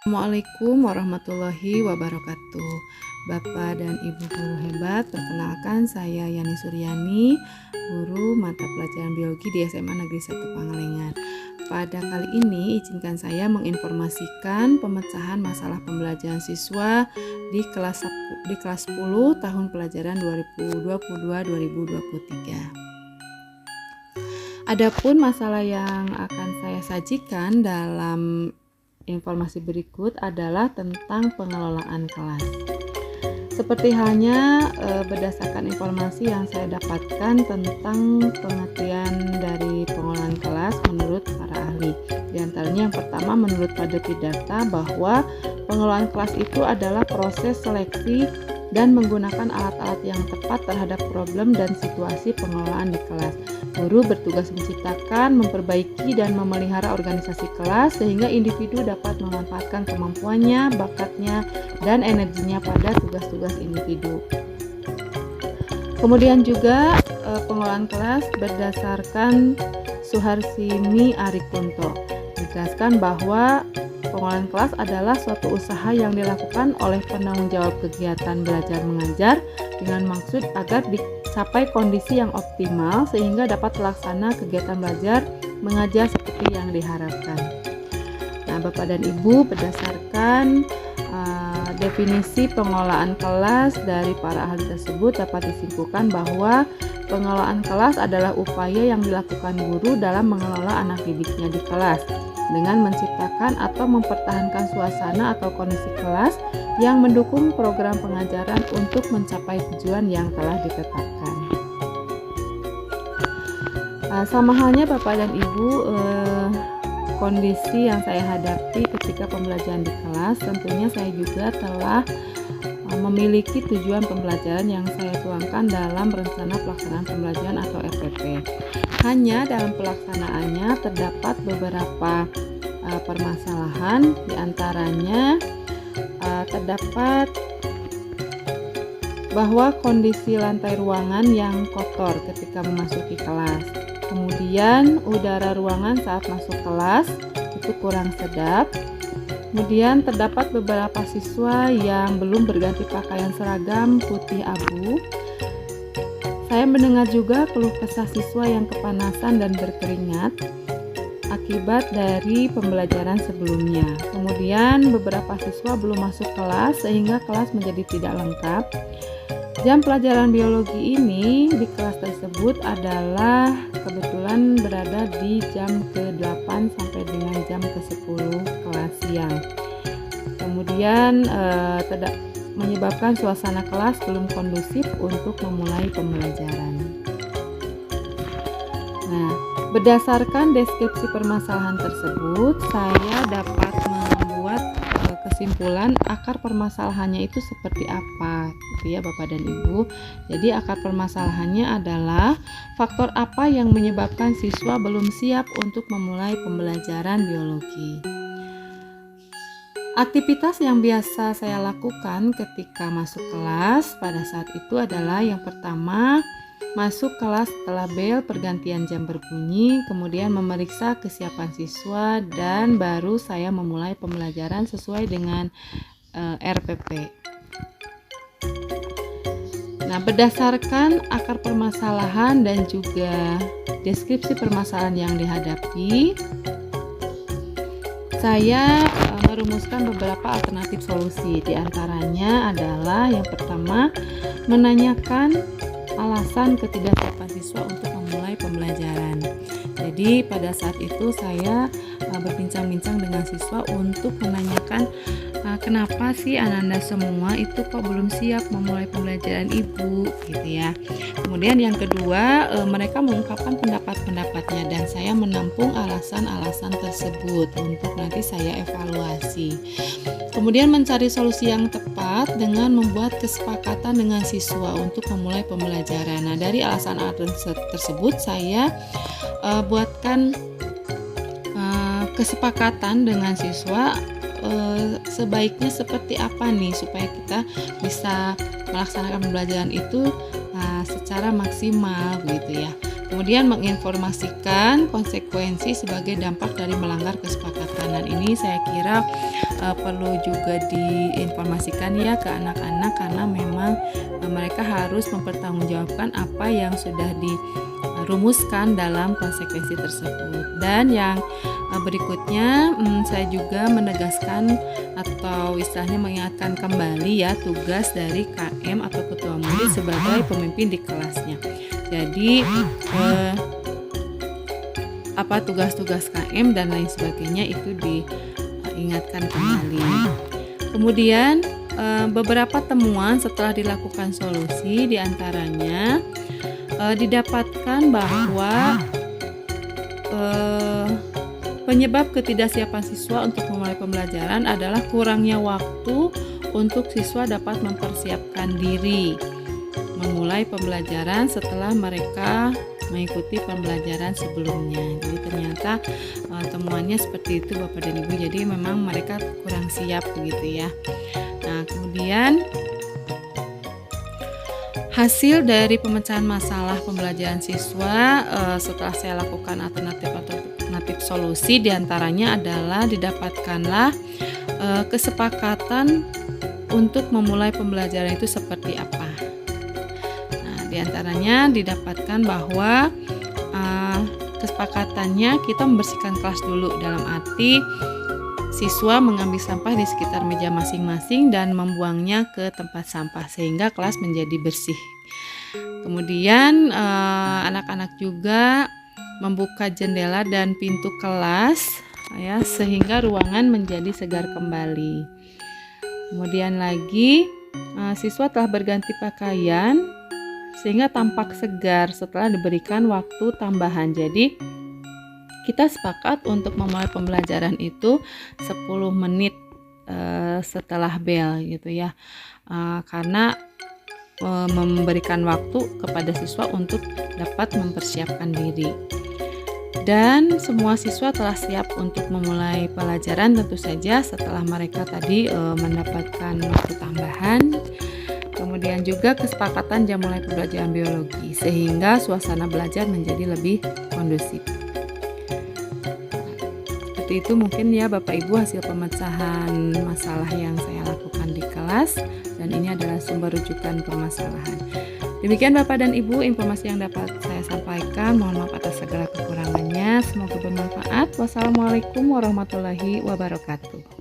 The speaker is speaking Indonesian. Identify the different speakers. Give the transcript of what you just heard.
Speaker 1: Assalamualaikum warahmatullahi wabarakatuh. Bapak dan Ibu guru hebat, perkenalkan saya Yani Suryani, guru mata pelajaran biologi di SMA Negeri 1 Pangalengan. Pada kali ini izinkan saya menginformasikan pemecahan masalah pembelajaran siswa di kelas 10 tahun pelajaran 2022-2023. Adapun masalah yang akan saya sajikan dalam informasi berikut adalah tentang pengelolaan kelas. Seperti halnya berdasarkan informasi yang saya dapatkan tentang pengertian dari pengelolaan kelas menurut para ahli. Di antaranya yang pertama, menurut Pak Depidarta, bahwa pengelolaan kelas itu adalah proses seleksi dan menggunakan alat-alat yang tepat terhadap problem dan situasi pengelolaan di kelas. Guru bertugas menciptakan, memperbaiki, dan memelihara organisasi kelas sehingga individu dapat memanfaatkan kemampuannya, bakatnya, dan energinya pada tugas-tugas individu. Kemudian juga pengelolaan kelas berdasarkan Suharsini Arikunto. Dijelaskan bahwa pengelolaan kelas adalah suatu usaha yang dilakukan oleh penanggung jawab kegiatan belajar mengajar dengan maksud agar dicapai kondisi yang optimal sehingga dapat terlaksana kegiatan belajar mengajar seperti yang diharapkan. Nah, Bapak dan Ibu, berdasarkan definisi pengelolaan kelas dari para ahli tersebut dapat disimpulkan bahwa pengelolaan kelas adalah upaya yang dilakukan guru dalam mengelola anak didiknya di kelas dengan menciptakan atau mempertahankan suasana atau kondisi kelas yang mendukung program pengajaran untuk mencapai tujuan yang telah ditetapkan. Sama halnya Bapak dan Ibu, kondisi yang saya hadapi ketika pembelajaran di kelas, tentunya saya juga telah memiliki tujuan pembelajaran yang saya tuangkan dalam rencana pelaksanaan pembelajaran atau RPP. Hanya dalam pelaksanaannya terdapat beberapa permasalahan, diantaranya terdapat bahwa kondisi lantai ruangan yang kotor ketika memasuki kelas. Kemudian udara ruangan saat masuk kelas itu kurang sedap. Kemudian terdapat beberapa siswa yang belum berganti pakaian seragam putih abu. Saya mendengar juga keluh kesah siswa yang kepanasan dan berkeringat akibat dari pembelajaran sebelumnya. Kemudian beberapa siswa belum masuk kelas sehingga kelas menjadi tidak lengkap. Jam pelajaran biologi ini di kelas tersebut adalah kebetulan berada di jam ke-8 sampai dengan jam ke-10 kelas siang. Kemudian menyebabkan suasana kelas belum kondusif untuk memulai pembelajaran. Nah, berdasarkan deskripsi permasalahan tersebut, saya dapat membuat kesimpulan akar permasalahannya itu seperti apa, gitu ya Bapak dan Ibu. Jadi akar permasalahannya adalah faktor apa yang menyebabkan siswa belum siap untuk memulai pembelajaran biologi. Aktivitas yang biasa saya lakukan ketika masuk kelas pada saat itu adalah yang pertama, masuk kelas setelah bel pergantian jam berbunyi, kemudian memeriksa kesiapan siswa, dan baru saya memulai pembelajaran sesuai dengan RPP. Nah, berdasarkan akar permasalahan dan juga deskripsi permasalahan yang dihadapi, saya merumuskan beberapa alternatif solusi. Di antaranya adalah yang pertama, menanyakan alasan ketidaksiapan siswa untuk memulai pembelajaran. Jadi pada saat itu saya berbincang-bincang dengan siswa untuk menanyakan kenapa sih anak-anak semua itu kok belum siap memulai pembelajaran Ibu, gitu ya. Kemudian yang kedua, mereka mengungkapkan pendapat-pendapatnya dan saya menampung alasan-alasan tersebut untuk nanti saya evaluasi. Kemudian mencari solusi yang tepat dengan membuat kesepakatan dengan siswa untuk memulai pembelajaran. Nah, dari alasan-alasan tersebut saya buatkan kesepakatan dengan siswa sebaiknya seperti apa nih supaya kita bisa melaksanakan pembelajaran itu secara maksimal, gitu ya. Kemudian menginformasikan konsekuensi sebagai dampak dari melanggar kesepakatan. ruangan ini saya kira perlu juga diinformasikan ya ke anak-anak, karena memang mereka harus mempertanggungjawabkan apa yang sudah dirumuskan dalam konsekuensi tersebut. Dan yang berikutnya saya juga menegaskan atau istilahnya mengingatkan kembali ya tugas dari KM atau ketua murid sebagai pemimpin di kelasnya. Jadi tugas-tugas KM dan lain sebagainya itu diingatkan kembali. Kemudian beberapa temuan setelah dilakukan solusi, diantaranya didapatkan bahwa penyebab ketidaksiapan siswa untuk memulai pembelajaran adalah kurangnya waktu untuk siswa dapat mempersiapkan diri memulai pembelajaran setelah mereka mengikuti pembelajaran sebelumnya. Jadi ternyata temuannya seperti itu Bapak dan Ibu. Jadi memang mereka kurang siap begitu ya. Nah, kemudian hasil dari pemecahan masalah pembelajaran siswa setelah saya lakukan alternatif solusi, diantaranya adalah didapatkanlah kesepakatan untuk memulai pembelajaran itu seperti apa. Diantaranya didapatkan bahwa kesepakatannya kita membersihkan kelas dulu, dalam arti siswa mengambil sampah di sekitar meja masing-masing dan membuangnya ke tempat sampah sehingga kelas menjadi bersih. Kemudian anak-anak juga membuka jendela dan pintu kelas ya, sehingga ruangan menjadi segar kembali. Kemudian lagi siswa telah berganti pakaian sehingga tampak segar setelah diberikan waktu tambahan. Jadi kita sepakat untuk memulai pembelajaran itu 10 menit setelah bel gitu ya, karena memberikan waktu kepada siswa untuk dapat mempersiapkan diri. Dan semua siswa telah siap untuk memulai pelajaran tentu saja setelah mereka tadi mendapatkan waktu tambahan. Kemudian juga kesepakatan jam mulai pembelajaran biologi sehingga suasana belajar menjadi lebih kondusif. Seperti itu mungkin ya Bapak Ibu hasil pemecahan masalah yang saya lakukan di kelas, dan ini adalah sumber rujukan permasalahan. Demikian Bapak dan Ibu informasi yang dapat saya sampaikan. Mohon maaf atas segala kekurangannya. Semoga bermanfaat. Wassalamualaikum warahmatullahi wabarakatuh.